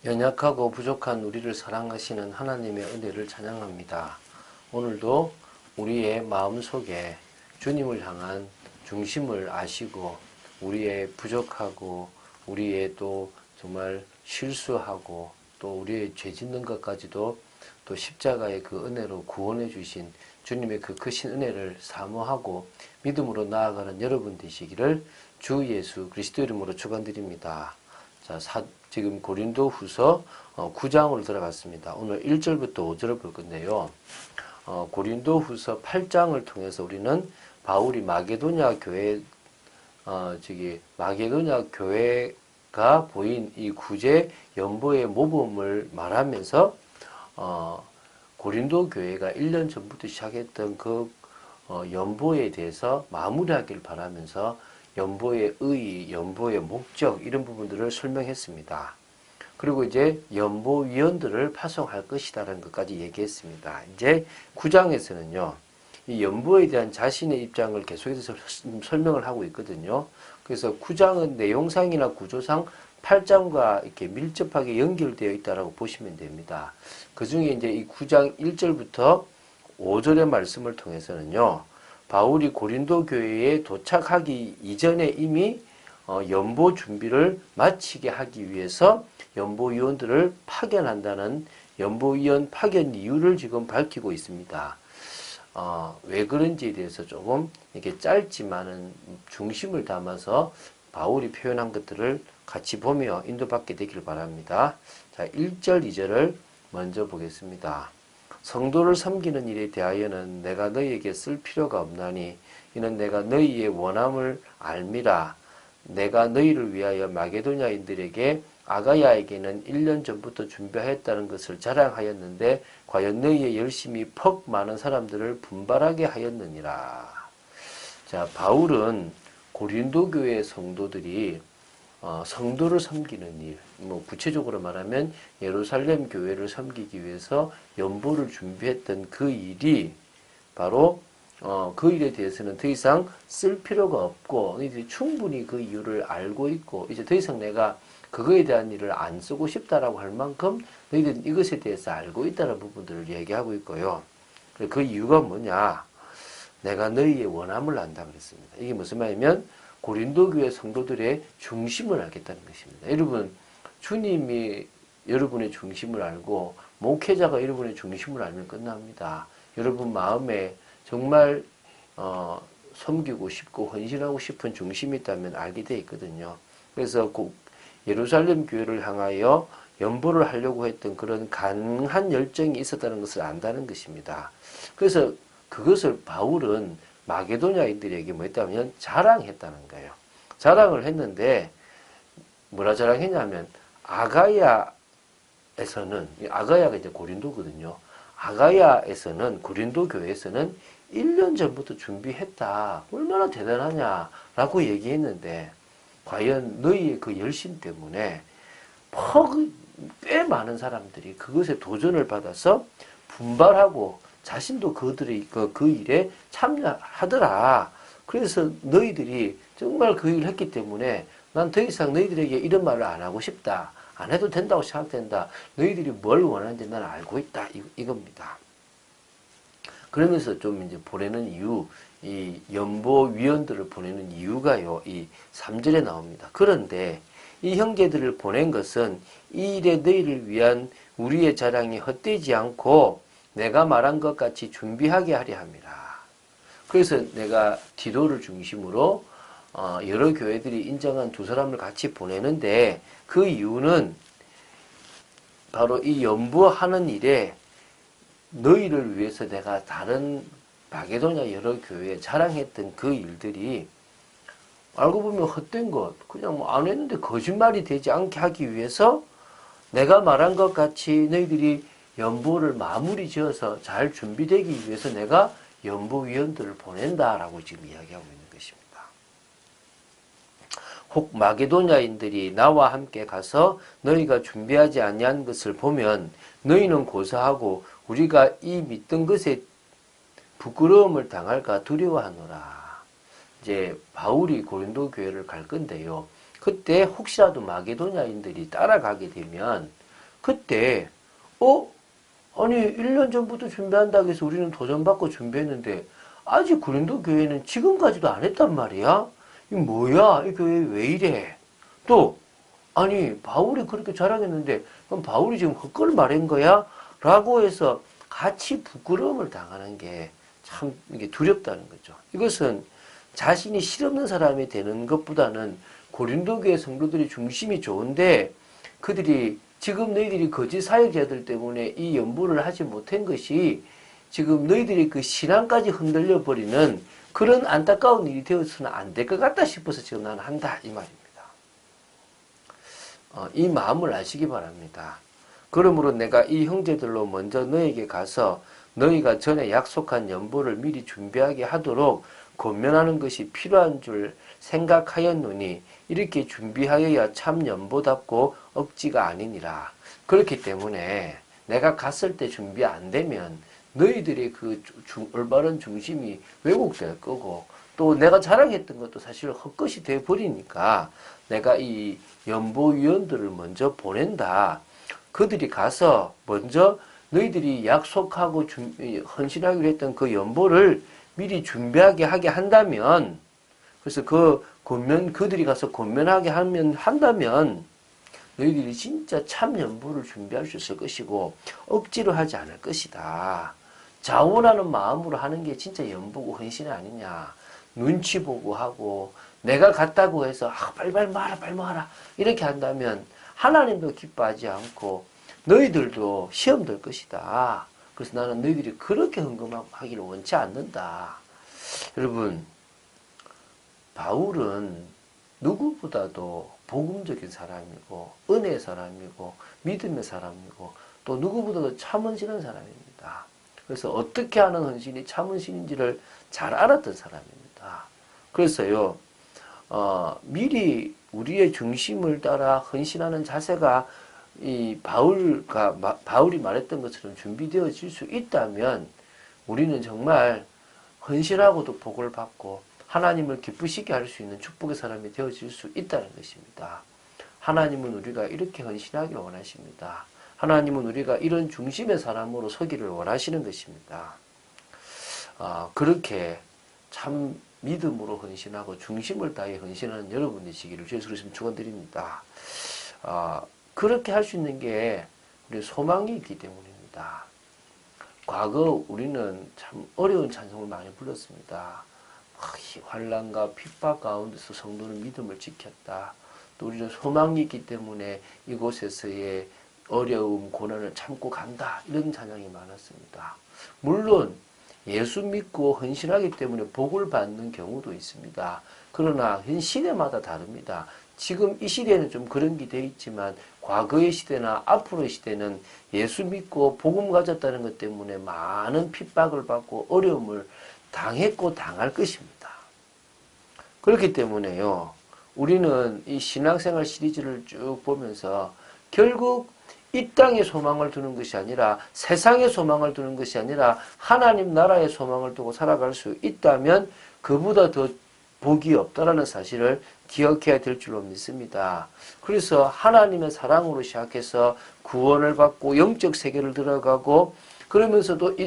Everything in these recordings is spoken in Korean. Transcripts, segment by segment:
연약하고 부족한 우리를 사랑하시는 하나님의 은혜를 찬양합니다. 오늘도 우리의 마음속에 주님을 향한 중심을 아시고 우리의 부족하고 우리의 또 정말 실수하고 또 우리의 죄 짓는 것까지도 또 십자가의 그 은혜로 구원해 주신 주님의 그 크신 은혜를 사모하고 믿음으로 나아가는 여러분 되시기를 주 예수 그리스도 이름으로 축원드립니다. 자, 지금 고린도 후서 9장으로 들어갔습니다. 오늘 1절부터 5절을 볼 건데요. 고린도 후서 8장을 통해서 우리는 바울이 마게도냐 교회가 보인 이 구제 연보의 모범을 말하면서, 고린도 교회가 1년 전부터 시작했던 그 연보에 대해서 마무리하길 바라면서 연보의 의의, 연보의 목적 이런 부분들을 설명했습니다. 그리고 이제 연보위원들을 파송할 것이다라는 것까지 얘기했습니다. 이제 9장에서는요. 이 연보에 대한 자신의 입장을 계속해서 설명을 하고 있거든요. 그래서 9장은 내용상이나 구조상 8장과 이렇게 밀접하게 연결되어 있다라고 보시면 됩니다. 그 중에 이제 이 9장 1절부터 5절의 말씀을 통해서는요. 바울이 고린도 교회에 도착하기 이전에 이미 연보 준비를 마치게 하기 위해서 연보위원들을 파견한다는 연보위원 파견 이유를 지금 밝히고 있습니다. 왜 그런지에 대해서 조금 이렇게 짧지만은 중심을 담아서 바울이 표현한 것들을 같이 보며 인도받게 되기를 바랍니다. 자, 1절, 2절을 먼저 보겠습니다. 성도를 섬기는 일에 대하여는 내가 너희에게 쓸 필요가 없나니 이는 내가 너희의 원함을 알미라. 내가 너희를 위하여 마게도냐인들에게 아가야에게는 1년 전부터 준비하였다는 것을 자랑하였는데 과연 너희의 열심이 퍽 많은 사람들을 분발하게 하였느니라. 자, 바울은 고린도 교회 성도들이 성도를 섬기는 일, 구체적으로 말하면 예루살렘 교회를 섬기기 위해서 연보를 준비했던 그 일이 바로 그 일에 대해서는 더 이상 쓸 필요가 없고 너희들이 충분히 그 이유를 알고 있고 이제 더 이상 내가 그거에 대한 일을 안 쓰고 싶다라고 할 만큼 너희들은 이것에 대해서 알고 있다는 부분들을 얘기하고 있고요. 그 이유가 뭐냐? 내가 너희의 원함을 안다 그랬습니다. 이게 무슨 말이냐면 고린도 교회 성도들의 중심을 알겠다는 것입니다. 여러분, 주님이 여러분의 중심을 알고 목회자가 여러분의 중심을 알면 끝납니다. 여러분 마음에 정말 섬기고 싶고 헌신하고 싶은 중심이 있다면 알게 되어 있거든요. 그래서 예루살렘 교회를 향하여 연보를 하려고 했던 그런 강한 열정이 있었다는 것을 안다는 것입니다. 그래서 그것을 바울은 마게도냐인들에게 뭐 했다면 자랑했다는 거예요. 자랑을 했는데 뭐라 자랑했냐면 아가야가 이제 고린도거든요. 아가야에서는 고린도 교회에서는 1년 전부터 준비했다. 얼마나 대단하냐라고 얘기했는데 과연 너희의 그 열심 때문에 꽤 많은 사람들이 그것에 도전을 받아서 분발하고 자신도 그들의 그 일에 참여하더라. 그래서 너희들이 정말 그 일을 했기 때문에 난 더 이상 너희들에게 이런 말을 안 하고 싶다. 안 해도 된다고 생각된다. 너희들이 뭘 원하는지 난 알고 있다. 이겁니다. 그러면서 좀 이제 보내는 이유, 이 연보위원들을 보내는 이유가요, 이 3절에 나옵니다. 그런데 이 형제들을 보낸 것은 이 일에 너희를 위한 우리의 자랑이 헛되지 않고 내가 말한 것 같이 준비하게 하려 함이라. 그래서 내가 디도를 중심으로 여러 교회들이 인정한 두 사람을 같이 보내는데 그 이유는 바로 이 연보하는 일에 너희를 위해서 내가 다른 마게도냐 여러 교회에 자랑했던 그 일들이 알고 보면 헛된 것, 그냥 안 했는데 거짓말이 되지 않게 하기 위해서 내가 말한 것 같이 너희들이 연보를 마무리 지어서 잘 준비되기 위해서 내가 연보위원들을 보낸다라고 지금 이야기하고 있는 것입니다. 혹 마게도냐인들이 나와 함께 가서 너희가 준비하지 아니한 것을 보면 너희는 고사하고 우리가 이 믿던 것에 부끄러움을 당할까 두려워하노라. 이제 바울이 고린도 교회를 갈 건데요. 그때 혹시라도 마게도냐인들이 따라가게 되면 그때 아니 1년 전부터 준비한다고 해서 우리는 도전받고 준비했는데 아직 고린도 교회는 지금까지도 안 했단 말이야. 이 뭐야? 이 교회 왜 이래? 또 아니 바울이 그렇게 자랑했는데 그럼 바울이 지금 헛걸 말한 거야? 라고 해서 같이 부끄러움을 당하는 게 참 이게 두렵다는 거죠. 이것은 자신이 실없는 사람이 되는 것보다는 고린도 교회 성도들이 중심이 좋은데 그들이 지금 너희들이 거짓 사역자들 때문에 이 연보를 하지 못한 것이 지금 너희들이 그 신앙까지 흔들려 버리는 그런 안타까운 일이 되어서는 안 될 것 같다 싶어서 지금 나는 한다 이 말입니다. 이 마음을 아시기 바랍니다. 그러므로 내가 이 형제들로 먼저 너에게 가서 너희가 전에 약속한 연보를 미리 준비하게 하도록 권면하는 것이 필요한 줄 생각하였노니 이렇게 준비하여야 참 연보답고 억지가 아니니라. 그렇기 때문에 내가 갔을 때 준비 안 되면 너희들의 그 올바른 중심이 왜곡될 거고 또 내가 자랑했던 것도 사실 헛것이 돼 버리니까 내가 이 연보위원들을 먼저 보낸다. 그들이 가서 먼저 너희들이 약속하고 헌신하기로 했던 그 연보를 미리 준비하게 하게 한다면 그래서 그들이 가서 권면하게 한다면 너희들이 진짜 참 연보를 준비할 수 있을 것이고 억지로 하지 않을 것이다. 자원하는 마음으로 하는 게 진짜 연보고 헌신이 아니냐. 눈치 보고 하고 내가 갔다고 해서 빨리빨리 말아 빨리 말아 이렇게 한다면 하나님도 기뻐하지 않고 너희들도 시험 될 것이다. 그래서 나는 너희들이 그렇게 헌금하기를 원치 않는다. 여러분 바울은 누구보다도 복음적인 사람이고 은혜의 사람이고 믿음의 사람이고 또 누구보다도 참 헌신한 사람입니다. 그래서 어떻게 하는 헌신이 참 헌신인지를 잘 알았던 사람입니다. 그래서요 미리 우리의 중심을 따라 헌신하는 자세가 이 바울이 말했던 것처럼 준비되어질 수 있다면 우리는 정말 헌신하고도 복을 받고 하나님을 기쁘시게 할 수 있는 축복의 사람이 되어질 수 있다는 것입니다. 하나님은 우리가 이렇게 헌신하기를 원하십니다. 하나님은 우리가 이런 중심의 사람으로 서기를 원하시는 것입니다. 그렇게 참 믿음으로 헌신하고 중심을 다해 헌신하는 여러분 되시기를 주의 이름으로 축원드립니다. 그렇게 할 수 있는 게 우리 소망이 있기 때문입니다. 과거 우리는 참 어려운 찬송을 많이 불렀습니다. 환난과 핍박 가운데서 성도는 믿음을 지켰다. 또 우리는 소망이 있기 때문에 이곳에서의 어려움, 고난을 참고 간다. 이런 찬양이 많았습니다. 물론 예수 믿고 헌신하기 때문에 복을 받는 경우도 있습니다. 그러나 현 시대마다 다릅니다. 지금 이 시대는 좀 그런 게 돼 있지만 과거의 시대나 앞으로의 시대는 예수 믿고 복음 가졌다는 것 때문에 많은 핍박을 받고 어려움을 당했고 당할 것입니다. 그렇기 때문에요. 우리는 이 신앙생활 시리즈를 쭉 보면서 결국 이 땅에 소망을 두는 것이 아니라 세상에 소망을 두는 것이 아니라 하나님 나라에 소망을 두고 살아갈 수 있다면 그보다 더 복이 없다라는 사실을 기억해야 될 줄로 믿습니다. 그래서 하나님의 사랑으로 시작해서 구원을 받고 영적 세계를 들어가고 그러면서도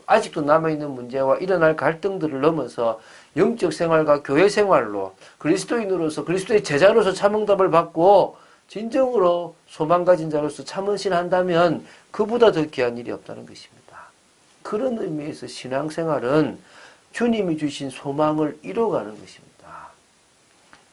아직도 남아있는 문제와 일어날 갈등들을 넘어서 영적 생활과 교회 생활로 그리스도인으로서 그리스도의 제자로서 참응답을 받고 진정으로 소망 가진 자로서 참헌신한다면 그보다 더 귀한 일이 없다는 것입니다. 그런 의미에서 신앙생활은 주님이 주신 소망을 이뤄가는 것입니다.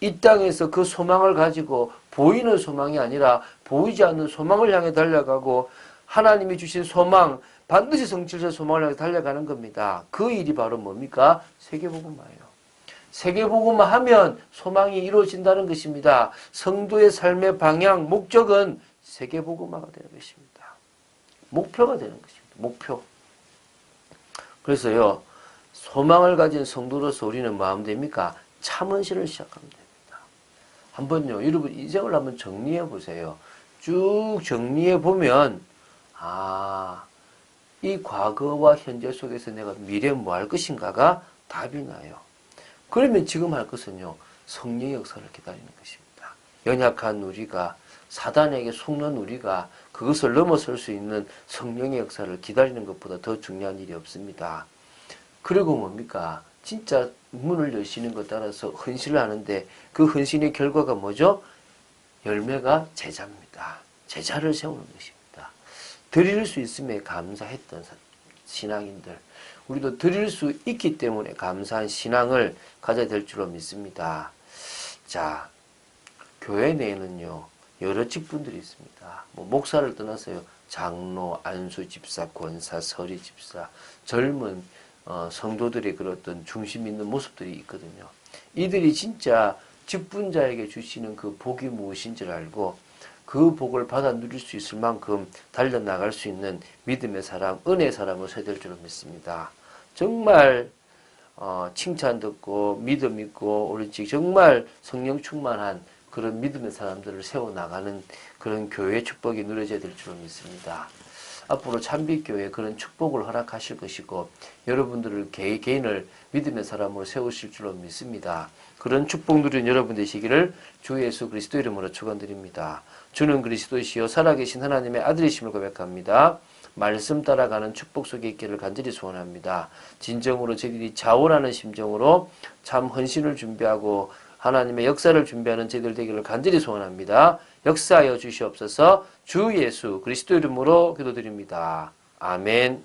이 땅에서 그 소망을 가지고 보이는 소망이 아니라 보이지 않는 소망을 향해 달려가고 하나님이 주신 소망, 반드시 성취될 소망을 향해 달려가는 겁니다. 그 일이 바로 뭡니까? 세계복음화예요. 세계복음화 하면 소망이 이루어진다는 것입니다. 성도의 삶의 방향, 목적은 세계복음화가 되는 것입니다. 목표가 되는 것입니다. 목표. 그래서요, 소망을 가진 성도로서 우리는 마음 됩니까? 참헌신을 시작하면 됩니다. 한번요, 여러분 인생을 한번 정리해 보세요. 쭉 정리해 보면 이 과거와 현재 속에서 내가 미래에 뭐 할 것인가가 답이 나요. 그러면 지금 할 것은요, 성령의 역사를 기다리는 것입니다. 연약한 우리가 사단에게 속는 우리가 그것을 넘어설 수 있는 성령의 역사를 기다리는 것보다 더 중요한 일이 없습니다. 그리고 뭡니까? 진짜 문을 여시는 것 따라서 헌신을 하는데 그 헌신의 결과가 뭐죠? 열매가 제자입니다. 제자를 세우는 것입니다. 드릴 수 있음에 감사했던 신앙인들, 우리도 드릴 수 있기 때문에 감사한 신앙을 가져야 될 줄로 믿습니다. 자, 교회 내에는요, 여러 직분들이 있습니다. 목사를 떠나서요, 장로, 안수 집사, 권사, 서리 집사, 젊은 성도들의 그런 어떤 중심 있는 모습들이 있거든요. 이들이 진짜 직분자에게 주시는 그 복이 무엇인지를 알고 그 복을 받아 누릴 수 있을 만큼 달려나갈 수 있는 믿음의 사람, 은혜의 사람을 세야 될 줄로 믿습니다. 정말 칭찬 듣고 믿음 있고 오른쪽 정말 성령 충만한 그런 믿음의 사람들을 세워나가는 그런 교회의 축복이 누려져야 될 줄로 믿습니다. 앞으로 참빛교회에 그런 축복을 허락하실 것이고 여러분들을 개인을 믿음의 사람으로 세우실 줄로 믿습니다. 그런 축복 누린 여러분 되시기를 주 예수 그리스도 이름으로 축원드립니다. 주는 그리스도시요 살아계신 하나님의 아들이심을 고백합니다. 말씀 따라가는 축복 속에 있기를 간절히 소원합니다. 진정으로 저희들이 자원하는 심정으로 참 헌신을 준비하고 하나님의 역사를 준비하는 저희들 되기를 간절히 소원합니다. 역사하여 주시옵소서. 주 예수 그리스도 이름으로 기도드립니다. 아멘.